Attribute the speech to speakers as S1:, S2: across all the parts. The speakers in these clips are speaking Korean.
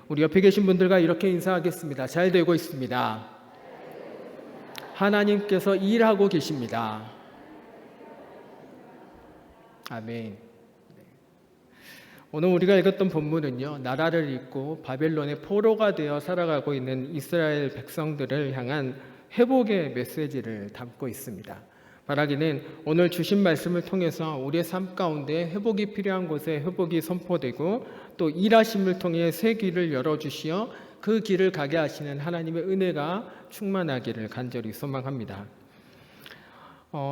S1: 우리 옆에 계신 분들과 이렇게 인사하겠습니다. 잘 되고 있습니다. 하나님께서 일하고 계십니다. 아멘. 오늘 우리가 읽었던 본문은요, 나라를 잃고 바벨론의 포로가 되어 살아가고 있는 이스라엘 백성들을 향한 회복의 메시지를 담고 있습니다. 말하기는 오늘 주신 말씀을 통해서 우리의 삶 가운데 회복이 필요한 곳에 회복이 선포되고 또 일하심을 통해 새 길을 열어주시어 그 길을 가게 하시는 하나님의 은혜가 충만하기를 간절히 소망합니다.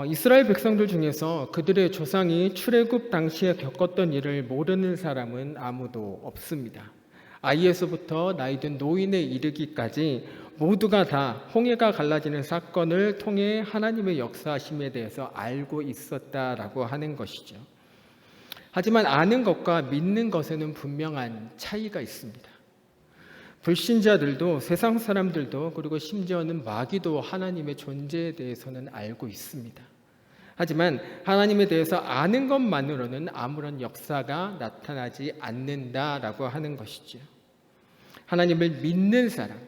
S1: 이스라엘 백성들 중에서 그들의 조상이 출애굽 당시에 겪었던 일을 모르는 사람은 아무도 없습니다. 아이에서부터 나이든 노인에 이르기까지 모두가 다 홍해가 갈라지는 사건을 통해 하나님의 역사하심에 대해서 알고 있었다라고 하는 것이죠. 하지만 아는 것과 믿는 것에는 분명한 차이가 있습니다. 불신자들도 세상 사람들도 그리고 심지어는 마귀도 하나님의 존재에 대해서는 알고 있습니다. 하지만 하나님에 대해서 아는 것만으로는 아무런 역사가 나타나지 않는다라고 하는 것이죠. 하나님을 믿는 사람,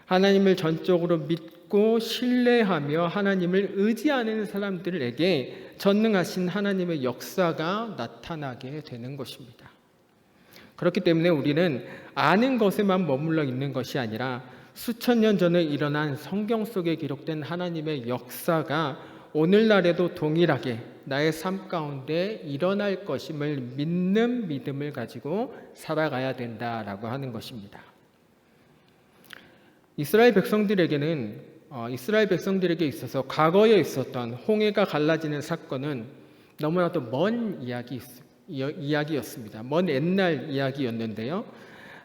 S1: 하나님을 전적으로 믿고 신뢰하며 하나님을 의지하는 사람들에게 전능하신 하나님의 역사가 나타나게 되는 것입니다. 그렇기 때문에 우리는 아는 것에만 머물러 있는 것이 아니라 수천 년 전에 일어난 성경 속에 기록된 하나님의 역사가 오늘날에도 동일하게 나의 삶 가운데 일어날 것임을 믿는 믿음을 가지고 살아가야 된다라고 하는 것입니다. 이스라엘 백성들에게 있어서 과거에 있었던 홍해가 갈라지는 사건은 너무나도 먼 이야기였습니다. 먼 옛날 이야기였는데요.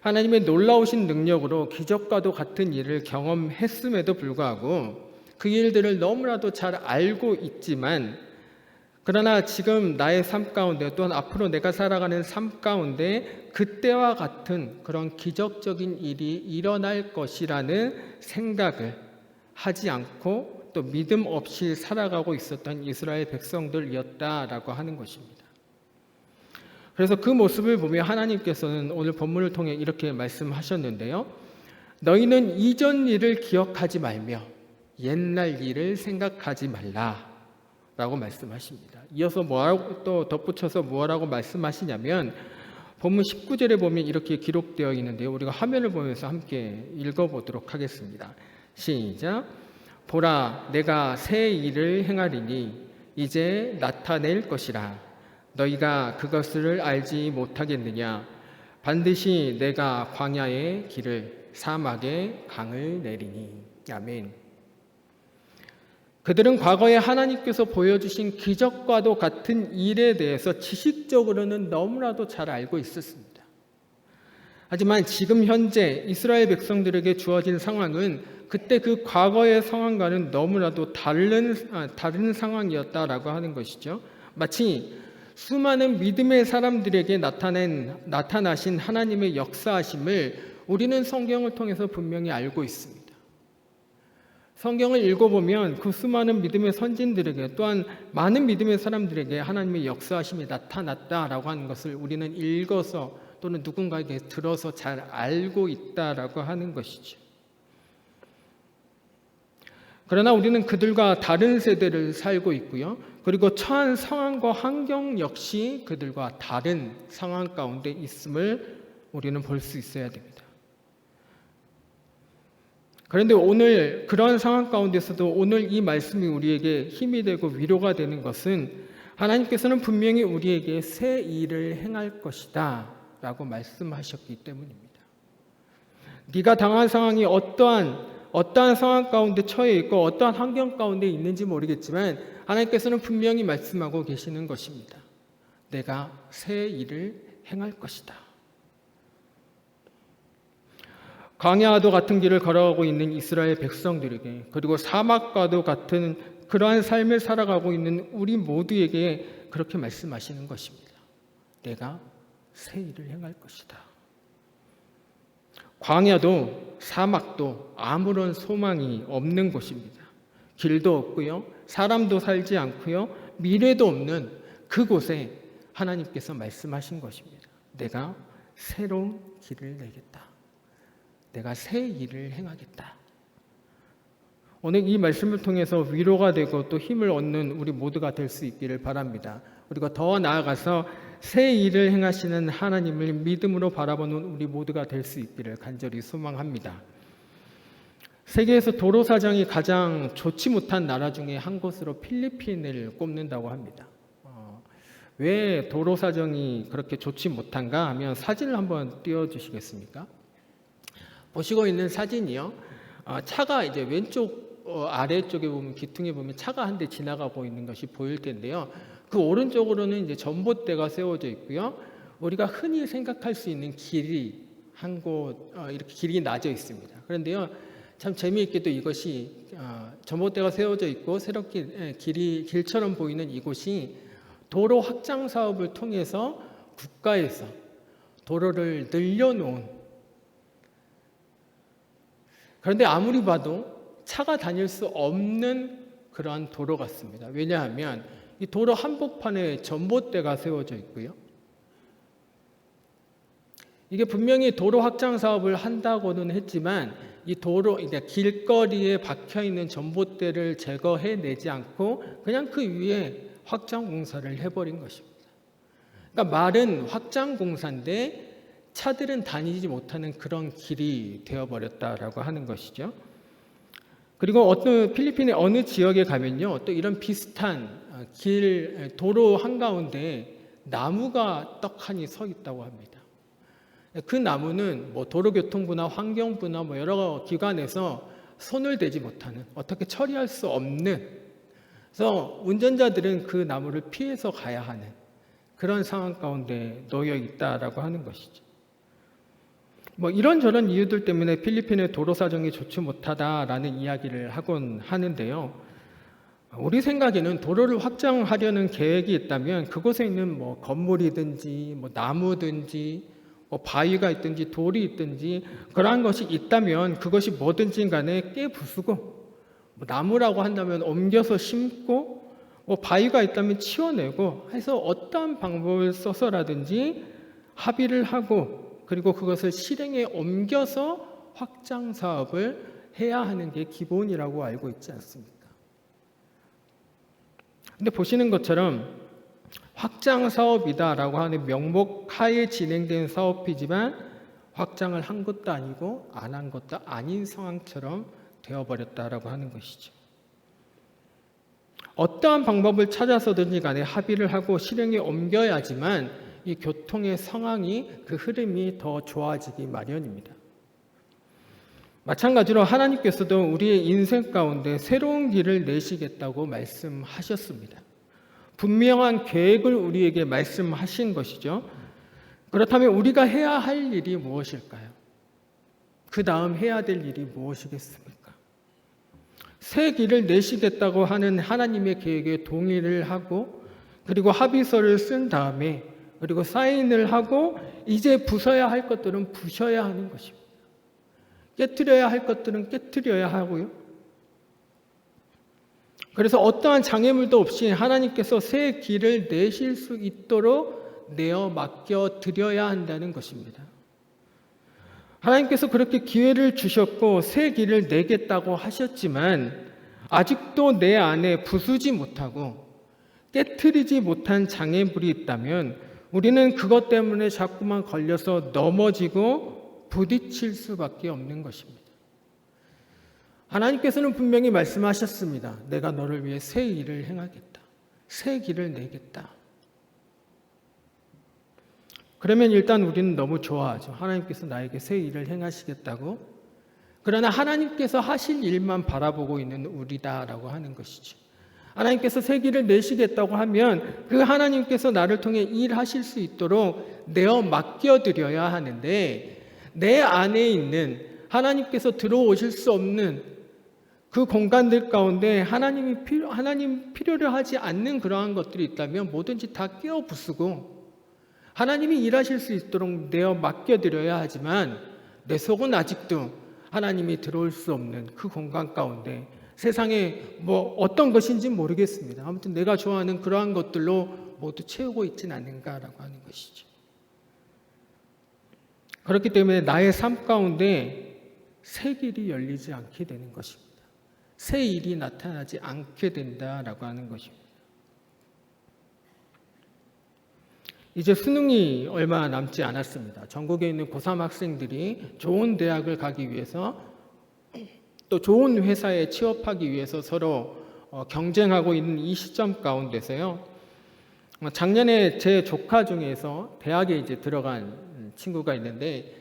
S1: 하나님의 놀라우신 능력으로 기적과도 같은 일을 경험했음에도 불구하고 그 일들을 너무나도 잘 알고 있지만 그러나 지금 나의 삶 가운데 또한 앞으로 내가 살아가는 삶 가운데 그때와 같은 그런 기적적인 일이 일어날 것이라는 생각을 하지 않고 또 믿음 없이 살아가고 있었던 이스라엘 백성들이었다라고 하는 것입니다. 그래서 그 모습을 보며 하나님께서는 오늘 본문을 통해 이렇게 말씀하셨는데요. 너희는 이전 일을 기억하지 말며 옛날 일을 생각하지 말라 라고 말씀하십니다. 이어서 뭐라고 또 덧붙여서 뭐라고 말씀하시냐면 본문 19절에 보면 이렇게 기록되어 있는데요. 우리가 화면을 보면서 함께 읽어보도록 하겠습니다. 시작. 보라, 내가 새 일을 행하리니 이제 나타낼 것이라. 너희가 그것을 알지 못하겠느냐? 반드시 내가 광야의 길을 사막의 강을 내리니. 아멘. 그들은 과거에 하나님께서 보여주신 기적과도 같은 일에 대해서 지식적으로는 너무나도 잘 알고 있었습니다. 하지만 지금 현재 이스라엘 백성들에게 주어진 상황은 그때 그 과거의 상황과는 너무나도 다른 상황이었다라고 하는 것이죠. 마치 수많은 믿음의 사람들에게 나타나신 하나님의 역사하심을 우리는 성경을 통해서 분명히 알고 있습니다. 성경을 읽어보면 그 수많은 믿음의 선진들에게 또한 많은 믿음의 사람들에게 하나님의 역사하심이 나타났다라고 하는 것을 우리는 읽어서 또는 누군가에게 들어서 잘 알고 있다라고 하는 것이죠. 그러나 우리는 그들과 다른 세대를 살고 있고요. 그리고 처한 상황과 환경 역시 그들과 다른 상황 가운데 있음을 우리는 볼 수 있어야 됩니다. 그런데 오늘 그런 상황 가운데서도 오늘 이 말씀이 우리에게 힘이 되고 위로가 되는 것은 하나님께서는 분명히 우리에게 새 일을 행할 것이다 라고 말씀하셨기 때문입니다. 네가 당한 상황이 어떠한 상황 가운데 처해 있고 어떠한 환경 가운데 있는지 모르겠지만 하나님께서는 분명히 말씀하고 계시는 것입니다. 내가 새 일을 행할 것이다. 광야와도 같은 길을 걸어가고 있는 이스라엘 백성들에게 그리고 사막과도 같은 그러한 삶을 살아가고 있는 우리 모두에게 그렇게 말씀하시는 것입니다. 내가 새 일을 행할 것이다. 광야도 사막도 아무런 소망이 없는 곳입니다. 길도 없고요. 사람도 살지 않고요. 미래도 없는 그곳에 하나님께서 말씀하신 것입니다. 내가 새로운 길을 내겠다. 내가 새 일을 행하겠다. 오늘 이 말씀을 통해서 위로가 되고 또 힘을 얻는 우리 모두가 될 수 있기를 바랍니다. 그리고 더 나아가서 새 일을 행하시는 하나님을 믿음으로 바라보는 우리 모두가 될 수 있기를 간절히 소망합니다. 세계에서 도로 사정이 가장 좋지 못한 나라 중에 한 곳으로 필리핀을 꼽는다고 합니다. 왜 도로 사정이 그렇게 좋지 못한가 하면 사진을 한번 띄워주시겠습니까? 보시고 있는 사진이요. 차가 이제 왼쪽 아래쪽에 보면 기퉁에 보면 차가 한 대 지나가고 있는 것이 보일 텐데요. 그 오른쪽으로는 이제 전봇대가 세워져 있고요. 우리가 흔히 생각할 수 있는 길이 한 곳 이렇게 길이 나져 있습니다. 그런데요, 참 재미있게도 이것이 전봇대가 세워져 있고 새롭게 길처럼 보이는 이곳이 도로 확장 사업을 통해서 국가에서 도로를 늘려놓은, 그런데 아무리 봐도 차가 다닐 수 없는 그러한 도로 같습니다. 왜냐하면 이 도로 한복판에 전봇대가 세워져 있고요. 이게 분명히 도로 확장 사업을 한다고는 했지만 이 도로, 길거리에 박혀 있는 전봇대를 제거해내지 않고 그냥 그 위에 확장 공사를 해버린 것입니다. 그러니까 말은 확장 공사인데 차들은 다니지 못하는 그런 길이 되어버렸다라고 하는 것이죠. 그리고 어떤 필리핀의 어느 지역에 가면요, 또 이런 비슷한 도로 한가운데 나무가 떡하니 서 있다고 합니다. 그 나무는 뭐 도로교통부나 환경부나 뭐 여러 기관에서 손을 대지 못하는, 어떻게 처리할 수 없는, 그래서 운전자들은 그 나무를 피해서 가야 하는 그런 상황 가운데 놓여 있다라고 하는 것이죠. 뭐 이런저런 이유들 때문에 필리핀의 도로 사정이 좋지 못하다라는 이야기를 하곤 하는데요. 우리 생각에는 도로를 확장하려는 계획이 있다면 그곳에 있는 뭐 건물이든지 뭐 나무든지 뭐 바위가 있든지 돌이 있든지 그러한 것이 있다면 그것이 뭐든지 간에 깨부수고, 뭐 나무라고 한다면 옮겨서 심고, 뭐 바위가 있다면 치워내고 해서 어떠한 방법을 써서라든지 합의를 하고, 그리고 그것을 실행에 옮겨서 확장 사업을 해야 하는 게 기본이라고 알고 있지 않습니까? 근데 보시는 것처럼 확장 사업이다라고 하는 명목 하에 진행된 사업이지만 확장을 한 것도 아니고 안 한 것도 아닌 상황처럼 되어버렸다라고 하는 것이죠. 어떠한 방법을 찾아서든지 간에 합의를 하고 실행에 옮겨야지만 이 교통의 상황이, 그 흐름이 더 좋아지기 마련입니다. 마찬가지로 하나님께서도 우리의 인생 가운데 새로운 길을 내시겠다고 말씀하셨습니다. 분명한 계획을 우리에게 말씀하신 것이죠. 그렇다면 우리가 해야 할 일이 무엇일까요? 그 다음 해야 될 일이 무엇이겠습니까? 새 길을 내시겠다고 하는 하나님의 계획에 동의를 하고, 그리고 합의서를 쓴 다음에, 그리고 사인을 하고 이제 부숴야 할 것들은 부셔야 하는 것입니다. 깨트려야 할 것들은 깨트려야 하고요. 그래서 어떠한 장애물도 없이 하나님께서 새 길을 내실 수 있도록 내어 맡겨 드려야 한다는 것입니다. 하나님께서 그렇게 기회를 주셨고 새 길을 내겠다고 하셨지만 아직도 내 안에 부수지 못하고 깨트리지 못한 장애물이 있다면 우리는 그것 때문에 자꾸만 걸려서 넘어지고 부딪힐 수밖에 없는 것입니다. 하나님께서는 분명히 말씀하셨습니다. 내가 너를 위해 새 일을 행하겠다. 새 길을 내겠다. 그러면 일단 우리는 너무 좋아하죠. 하나님께서 나에게 새 일을 행하시겠다고. 그러나 하나님께서 하실 일만 바라보고 있는 우리다라고 하는 것이죠. 하나님께서 새 길을 내시겠다고 하면 그 하나님께서 나를 통해 일하실 수 있도록 내어 맡겨드려야 하는데, 내 안에 있는 하나님께서 들어오실 수 없는 그 공간들 가운데 하나님 필요로 하지 않는 그러한 것들이 있다면 뭐든지 다 끼워 부수고 하나님이 일하실 수 있도록 내어 맡겨드려야 하지만 내 속은 아직도 하나님이 들어올 수 없는 그 공간 가운데 세상에 뭐 어떤 것인지 모르겠습니다. 아무튼 내가 좋아하는 그러한 것들로 모두 채우고 있지는 않는가라고 하는 것이죠. 그렇기 때문에 나의 삶 가운데 새 길이 열리지 않게 되는 것입니다. 새 일이 나타나지 않게 된다라고 하는 것입니다. 이제 수능이 얼마 남지 않았습니다. 전국에 있는 고3 학생들이 좋은 대학을 가기 위해서 또 좋은 회사에 취업하기 위해서 서로 경쟁하고 있는 이 시점 가운데서요. 작년에 제 조카 중에서 대학에 이제 들어간 친구가 있는데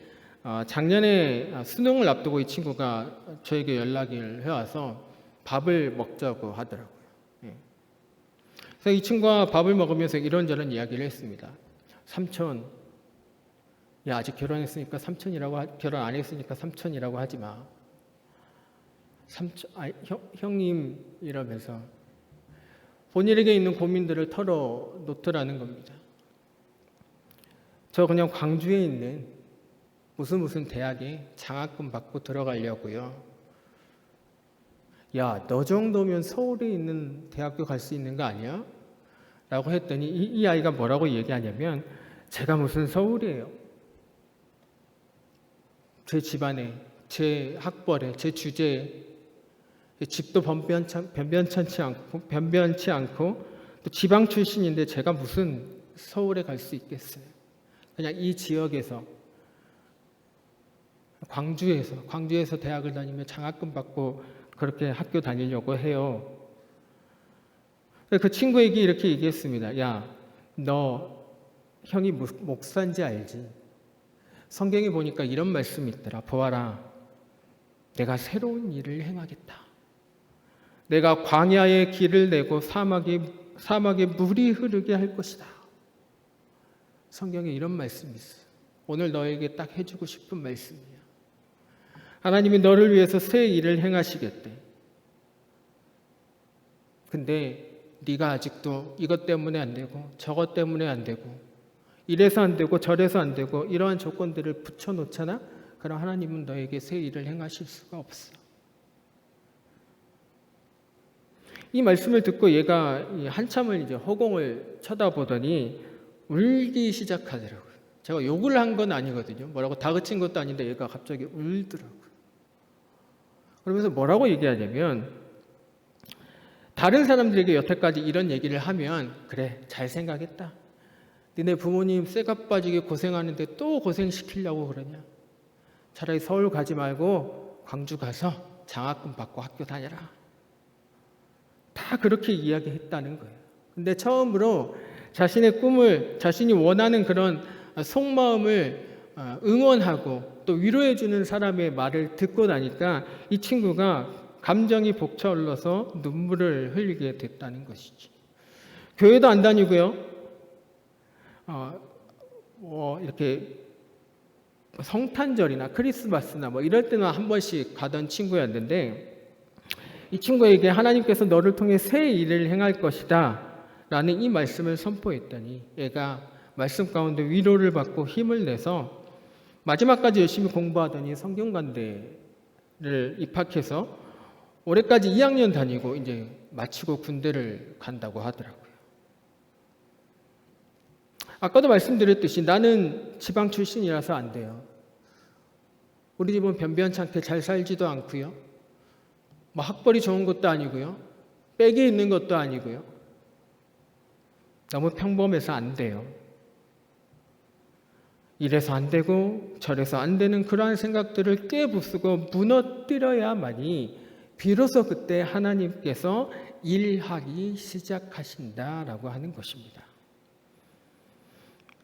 S1: 작년에 수능을 앞두고 이 친구가 저에게 연락을 해와서 밥을 먹자고 하더라고요. 그래서 이 친구가 밥을 먹으면서 이런저런 이야기를 했습니다. 삼촌, 야 아직 결혼 안 했으니까 삼촌이라고 하지 마. 형님 이러면서 본인에게 있는 고민들을 털어놓더라는 겁니다. 저 그냥 광주에 있는 무슨 대학에 장학금 받고 들어가려고요. 야, 너 정도면 서울에 있는 대학교 갈 수 있는 거 아니야? 라고 했더니 이 아이가 뭐라고 얘기하냐면 제가 무슨 서울이에요. 제 집안에, 제 학벌에, 제 주제에 집도 변변치 않고 또 지방 출신인데 제가 무슨 서울에 갈 수 있겠어요. 그냥 이 지역에서 광주에서 대학을 다니며 장학금 받고 그렇게 학교 다니려고 해요. 그 친구에게 이렇게 얘기했습니다. 야, 너 형이 목사인지 알지? 성경에 보니까 이런 말씀이 있더라. 보아라, 내가 새로운 일을 행하겠다. 내가 광야에 길을 내고 사막에 물이 흐르게 할 것이다. 성경에 이런 말씀이 있어요. 오늘 너에게 딱 해주고 싶은 말씀이야. 하나님이 너를 위해서 새 일을 행하시겠대. 근데 네가 아직도 이것 때문에 안 되고 저것 때문에 안 되고 이래서 안 되고 저래서 안 되고 이러한 조건들을 붙여놓잖아? 그럼 하나님은 너에게 새 일을 행하실 수가 없어. 이 말씀을 듣고 얘가 한참을 이제 허공을 쳐다보더니 울기 시작하더라고요. 제가 욕을 한 건 아니거든요. 뭐라고 다그친 것도 아닌데 얘가 갑자기 울더라고요. 그러면서 뭐라고 얘기하냐면 다른 사람들에게 여태까지 이런 얘기를 하면 그래 잘 생각했다. 니네 부모님 쇠가 빠지게 고생하는데 또 고생시키려고 그러냐. 차라리 서울 가지 말고 광주 가서 장학금 받고 학교 다녀라. 다 그렇게 이야기했다는 거예요. 근데 처음으로 자신의 꿈을 자신이 원하는 그런 속마음을 응원하고 또 위로해주는 사람의 말을 듣고 나니까 이 친구가 감정이 벅차올라서 눈물을 흘리게 됐다는 것이지. 교회도 안 다니고요. 이렇게 성탄절이나 크리스마스나 뭐 이럴 때는 한 번씩 가던 친구였는데 이 친구에게 하나님께서 너를 통해 새 일을 행할 것이다 라는 이 말씀을 선포했더니 얘가 말씀 가운데 위로를 받고 힘을 내서 마지막까지 열심히 공부하더니 성경관대를 입학해서 올해까지 2학년 다니고 이제 마치고 군대를 간다고 하더라고요. 아까도 말씀드렸듯이 나는 지방 출신이라서 안 돼요. 우리 집은 변변찮게 잘 살지도 않고요. 뭐 학벌이 좋은 것도 아니고요. 빽이 있는 것도 아니고요. 너무 평범해서 안 돼요. 이래서 안 되고 저래서 안 되는 그러한 생각들을 깨부수고 무너뜨려야만이 비로소 그때 하나님께서 일하기 시작하신다라고 하는 것입니다.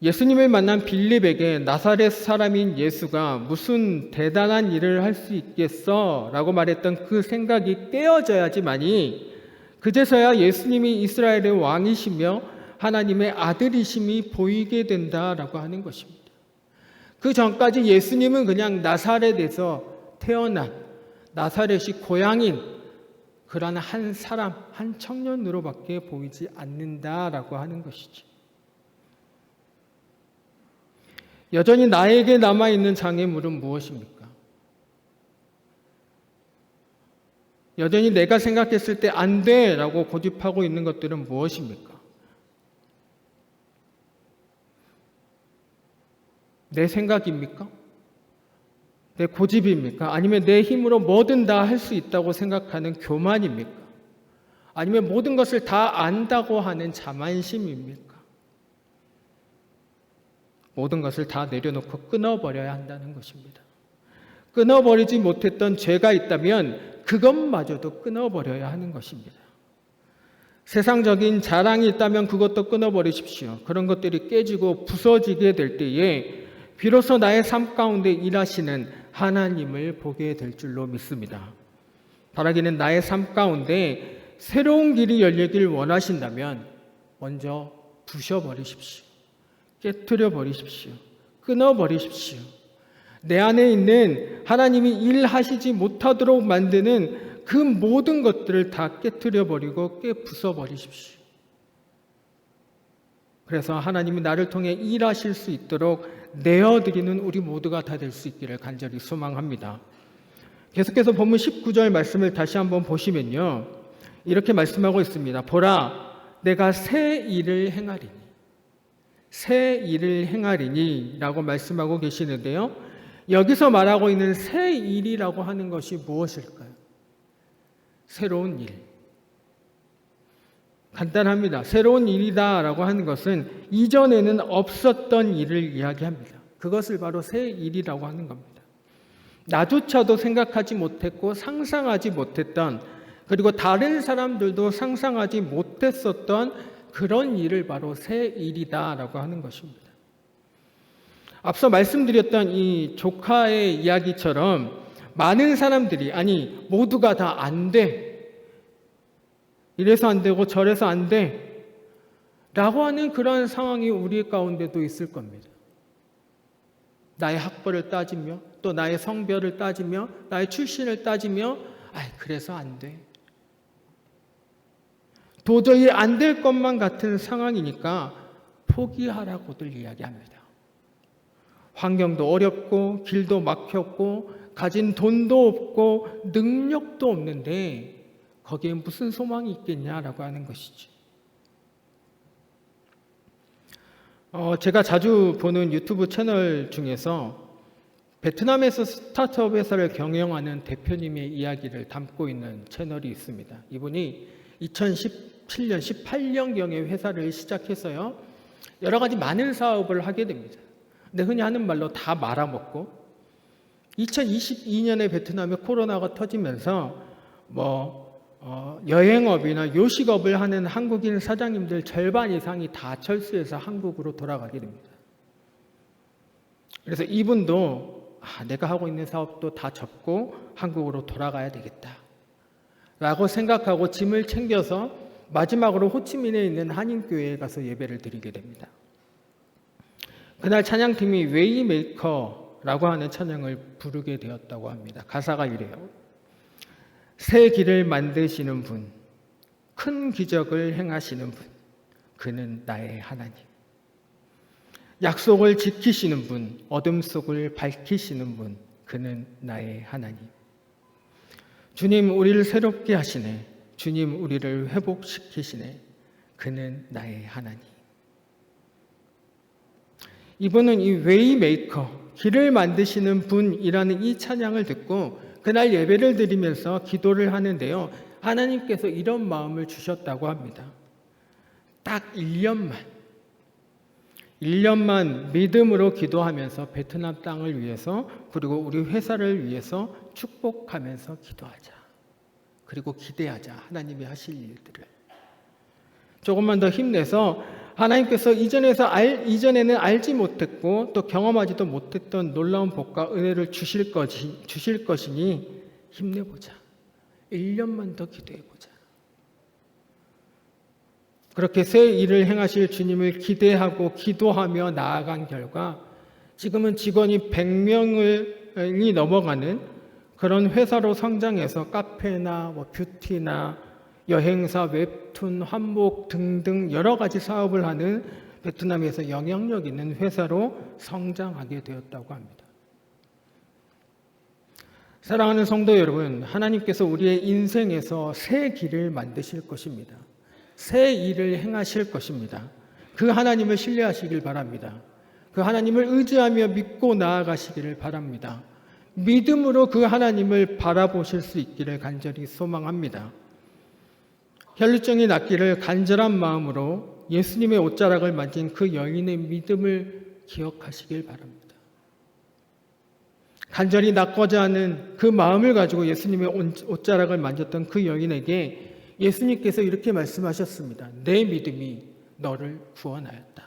S1: 예수님을 만난 빌립에게 나사렛 사람인 예수가 무슨 대단한 일을 할 수 있겠어? 라고 말했던 그 생각이 깨어져야지만이 그제서야 예수님이 이스라엘의 왕이시며 하나님의 아들이심이 보이게 된다라고 하는 것입니다. 그 전까지 예수님은 그냥 나사렛에서 태어난 나사렛이 고향인 그러나 한 사람, 한 청년으로밖에 보이지 않는다라고 하는 것이죠. 여전히 나에게 남아있는 장애물은 무엇입니까? 여전히 내가 생각했을 때 안 돼라고 고집하고 있는 것들은 무엇입니까? 내 생각입니까? 내 고집입니까? 아니면 내 힘으로 뭐든 다 할 수 있다고 생각하는 교만입니까? 아니면 모든 것을 다 안다고 하는 자만심입니까? 모든 것을 다 내려놓고 끊어버려야 한다는 것입니다. 끊어버리지 못했던 죄가 있다면 그것마저도 끊어버려야 하는 것입니다. 세상적인 자랑이 있다면 그것도 끊어버리십시오. 그런 것들이 깨지고 부서지게 될 때에 비로소 나의 삶 가운데 일하시는 하나님을 보게 될 줄로 믿습니다. 바라기는 나의 삶 가운데 새로운 길이 열리길 원하신다면 먼저 부셔버리십시오. 깨트려 버리십시오. 끊어버리십시오. 내 안에 있는 하나님이 일하시지 못하도록 만드는 그 모든 것들을 다 깨트려 버리고 깨부숴 버리십시오. 그래서 하나님이 나를 통해 일하실 수 있도록 내어드리는 우리 모두가 다 될 수 있기를 간절히 소망합니다. 계속해서 본문 19절 말씀을 다시 한번 보시면요, 이렇게 말씀하고 있습니다. 보라, 내가 새 일을 행하리니, 새 일을 행하리니 라고 말씀하고 계시는데요, 여기서 말하고 있는 새 일이라고 하는 것이 무엇일까요? 새로운 일. 간단합니다. 새로운 일이다라고 하는 것은 이전에는 없었던 일을 이야기합니다. 그것을 바로 새 일이라고 하는 겁니다. 나조차도 생각하지 못했고 상상하지 못했던, 그리고 다른 사람들도 상상하지 못했었던 그런 일을 바로 새 일이다라고 하는 것입니다. 앞서 말씀드렸던 이 조카의 이야기처럼 많은 사람들이, 아니 모두가 다 안 돼, 이래서 안 되고 저래서 안 돼 라고 하는 그러한 상황이 우리 가운데도 있을 겁니다. 나의 학벌을 따지며, 또 나의 성별을 따지며, 나의 출신을 따지며, 그래서 안 돼, 도저히 안 될 것만 같은 상황이니까 포기하라고들 이야기합니다. 환경도 어렵고 길도 막혔고 가진 돈도 없고 능력도 없는데 거기에 무슨 소망이 있겠냐라고 하는 것이죠. 제가 자주 보는 유튜브 채널 중에서 베트남에서 스타트업 회사를 경영하는 대표님의 이야기를 담고 있는 채널이 있습니다. 이분이 2017년, 18년경에 회사를 시작해서요, 여러 가지 많은 사업을 하게 됩니다. 근데 흔히 하는 말로 다 말아먹고, 2022년에 베트남에 코로나가 터지면서 여행업이나 요식업을 하는 한국인 사장님들 절반 이상이 다 철수해서 한국으로 돌아가게 됩니다. 그래서 이분도 내가 하고 있는 사업도 다 접고 한국으로 돌아가야 되겠다 라고 생각하고 짐을 챙겨서 마지막으로 호치민에 있는 한인교회에 가서 예배를 드리게 됩니다. 그날 찬양팀이 웨이메이커라고 하는 찬양을 부르게 되었다고 합니다. 가사가 이래요. 새 길을 만드시는 분, 큰 기적을 행하시는 분, 그는 나의 하나님. 약속을 지키시는 분, 어둠 속을 밝히시는 분, 그는 나의 하나님. 주님 우리를 새롭게 하시네. 주님 우리를 회복시키시네. 그는 나의 하나님. 이분은 이 웨이메이커, 길을 만드시는 분이라는 이 찬양을 듣고 그날 예배를 드리면서 기도를 하는데요, 하나님께서 이런 마음을 주셨다고 합니다. 딱 1년만 믿음으로 기도하면서 베트남 땅을 위해서, 그리고 우리 회사를 위해서 축복하면서 기도하자. 그리고 기대하자. 하나님이 하실 일들을. 조금만 더 힘내서 하나님께서 이전에는 알지 못했고 또 경험하지도 못했던 놀라운 복과 은혜를 주실 것이니 힘내보자. 1년만 더 기도해보자. 그렇게 새 일을 행하실 주님을 기대하고 기도하며 나아간 결과 지금은 직원이 100명이 넘어가는 그런 회사로 성장해서 카페나 뷰티나 여행사, 웹툰, 한복 등등 여러 가지 사업을 하는 베트남에서 영향력 있는 회사로 성장하게 되었다고 합니다. 사랑하는 성도 여러분, 하나님께서 우리의 인생에서 새 길을 만드실 것입니다. 새 일을 행하실 것입니다. 그 하나님을 신뢰하시길 바랍니다. 그 하나님을 의지하며 믿고 나아가시기를 바랍니다. 믿음으로 그 하나님을 바라보실 수 있기를 간절히 소망합니다. 혈루증이 낫기를 간절한 마음으로 예수님의 옷자락을 만진 그 여인의 믿음을 기억하시길 바랍니다. 간절히 낫고자 하는 그 마음을 가지고 예수님의 옷자락을 만졌던 그 여인에게 예수님께서 이렇게 말씀하셨습니다. 내 믿음이 너를 구원하였다.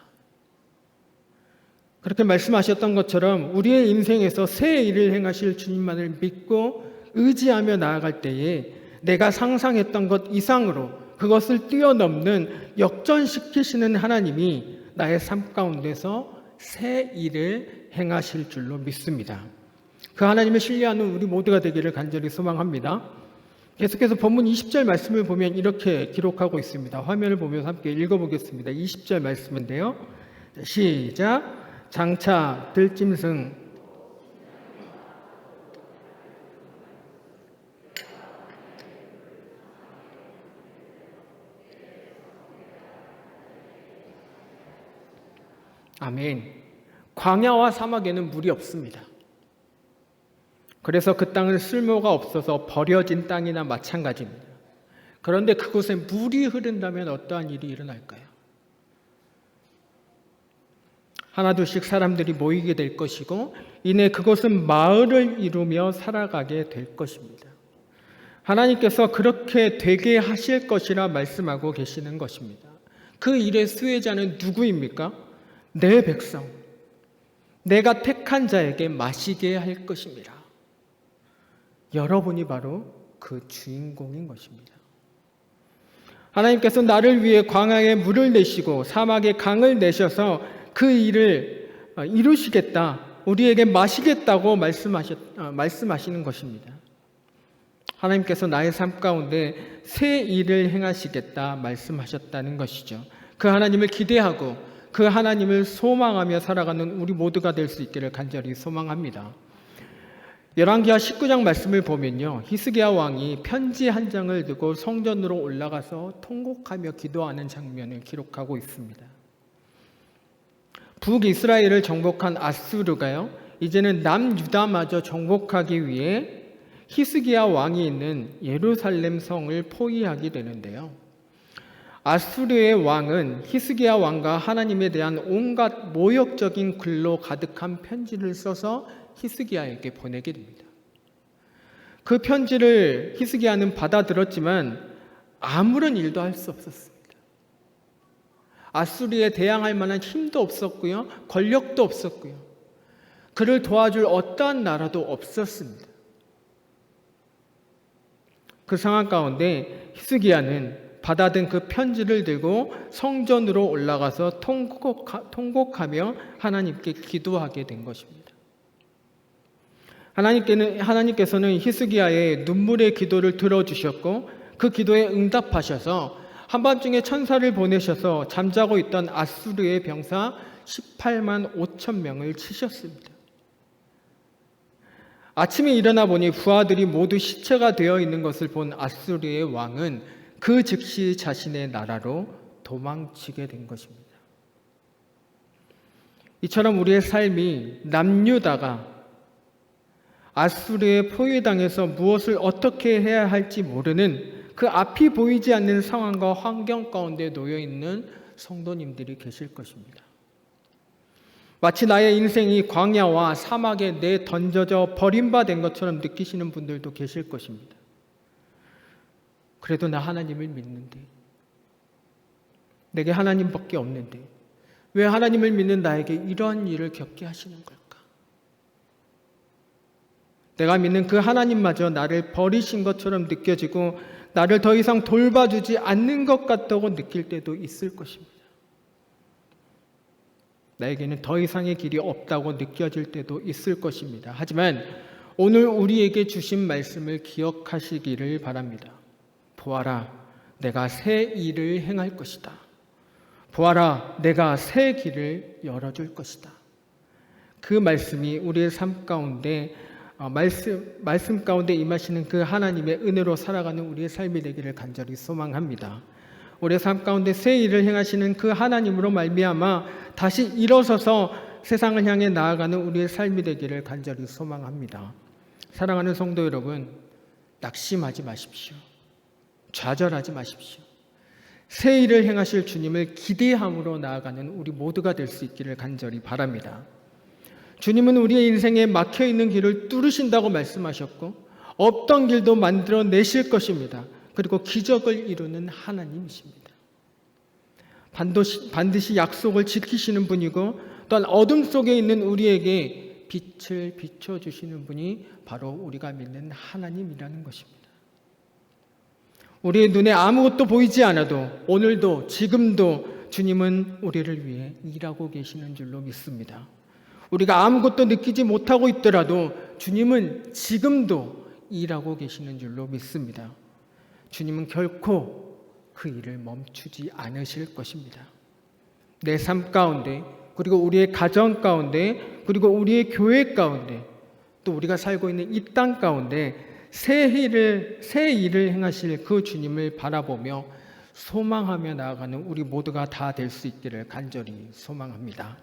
S1: 그렇게 말씀하셨던 것처럼 우리의 인생에서 새 일을 행하실 주님만을 믿고 의지하며 나아갈 때에 내가 상상했던 것 이상으로 그것을 뛰어넘는 역전시키시는 하나님이 나의 삶 가운데서 새 일을 행하실 줄로 믿습니다. 그 하나님을 신뢰하는 우리 모두가 되기를 간절히 소망합니다. 계속해서 본문 20절 말씀을 보면 이렇게 기록하고 있습니다. 화면을 보면서 함께 읽어보겠습니다. 20절 말씀인데요. 시작. 장차 들짐승 아멘. 광야와 사막에는 물이 없습니다. 그래서 그 땅은 쓸모가 없어서 버려진 땅이나 마찬가지입니다. 그런데 그곳에 물이 흐른다면 어떠한 일이 일어날까요? 하나둘씩 사람들이 모이게 될 것이고 이내 그곳은 마을을 이루며 살아가게 될 것입니다. 하나님께서 그렇게 되게 하실 것이라 말씀하고 계시는 것입니다. 그 일의 수혜자는 누구입니까? 내 백성, 내가 택한 자에게 마시게 할 것입니다. 여러분이 바로 그 주인공인 것입니다. 하나님께서 나를 위해 광야에 물을 내시고 사막에 강을 내셔서 그 일을 이루시겠다, 우리에게 마시겠다고 말씀하시는 것입니다. 하나님께서 나의 삶 가운데 새 일을 행하시겠다 말씀하셨다는 것이죠. 그 하나님을 기대하고 그 하나님을 소망하며 살아가는 우리 모두가 될 수 있기를 간절히 소망합니다. 열왕기하 19장 말씀을 보면요, 히스기야 왕이 편지 한 장을 들고 성전으로 올라가서 통곡하며 기도하는 장면을 기록하고 있습니다. 북이스라엘을 정복한 아수르가요, 이제는 남유다마저 정복하기 위해 히스기야 왕이 있는 예루살렘 성을 포위하게 되는데요. 아수르의 왕은 히스기야 왕과 하나님에 대한 온갖 모욕적인 글로 가득한 편지를 써서 히스기야에게 보내게 됩니다. 그 편지를 히스기야는 받아들었지만 아무런 일도 할 수 없었습니다. 아수르에 대항할 만한 힘도 없었고요, 권력도 없었고요, 그를 도와줄 어떠한 나라도 없었습니다. 그 상황 가운데 히스기야는 받아든 그 편지를 들고 성전으로 올라가서 통곡하며 하나님께 기도하게 된 것입니다. 하나님께서는 히스기야의 눈물의 기도를 들어주셨고 그 기도에 응답하셔서 한밤중에 천사를 보내셔서 잠자고 있던 아수르의 병사 18만 5천 명을 치셨습니다. 아침에 일어나 보니 부하들이 모두 시체가 되어 있는 것을 본 아수르의 왕은 그 즉시 자신의 나라로 도망치게 된 것입니다. 이처럼 우리의 삶이 남유다가 아수르의 포위당해서 무엇을 어떻게 해야 할지 모르는 그 앞이 보이지 않는 상황과 환경 가운데 놓여 있는 성도님들이 계실 것입니다. 마치 나의 인생이 광야와 사막에 내던져져 버림받은 것처럼 느끼시는 분들도 계실 것입니다. 그래도 나 하나님을 믿는데, 내게 하나님밖에 없는데 왜 하나님을 믿는 나에게 이러한 일을 겪게 하시는 걸까? 내가 믿는 그 하나님마저 나를 버리신 것처럼 느껴지고 나를 더 이상 돌봐주지 않는 것 같다고 느낄 때도 있을 것입니다. 나에게는 더 이상의 길이 없다고 느껴질 때도 있을 것입니다. 하지만 오늘 우리에게 주신 말씀을 기억하시기를 바랍니다. 보아라, 내가 새 일을 행할 것이다. 보아라, 내가 새 길을 열어줄 것이다. 그 말씀이 우리의 삶 가운데 말씀 가운데 임하시는 그 하나님의 은혜로 살아가는 우리의 삶이 되기를 간절히 소망합니다. 우리의 삶 가운데 새 일을 행하시는 그 하나님으로 말미암아 다시 일어서서 세상을 향해 나아가는 우리의 삶이 되기를 간절히 소망합니다. 사랑하는 성도 여러분, 낙심하지 마십시오. 좌절하지 마십시오. 새 일을 행하실 주님을 기대함으로 나아가는 우리 모두가 될 수 있기를 간절히 바랍니다. 주님은 우리의 인생에 막혀있는 길을 뚫으신다고 말씀하셨고 없던 길도 만들어내실 것입니다. 그리고 기적을 이루는 하나님이십니다. 반드시 약속을 지키시는 분이고 또한 어둠 속에 있는 우리에게 빛을 비춰주시는 분이 바로 우리가 믿는 하나님이라는 것입니다. 우리의 눈에 아무것도 보이지 않아도 오늘도 지금도 주님은 우리를 위해 일하고 계시는 줄로 믿습니다. 우리가 아무것도 느끼지 못하고 있더라도 주님은 지금도 일하고 계시는 줄로 믿습니다. 주님은 결코 그 일을 멈추지 않으실 것입니다. 내 삶 가운데, 그리고 우리의 가정 가운데, 그리고 우리의 교회 가운데, 또 우리가 살고 있는 이 땅 가운데 새 일을 행하실 그 주님을 바라보며 소망하며 나아가는 우리 모두가 다 될 수 있기를 간절히 소망합니다.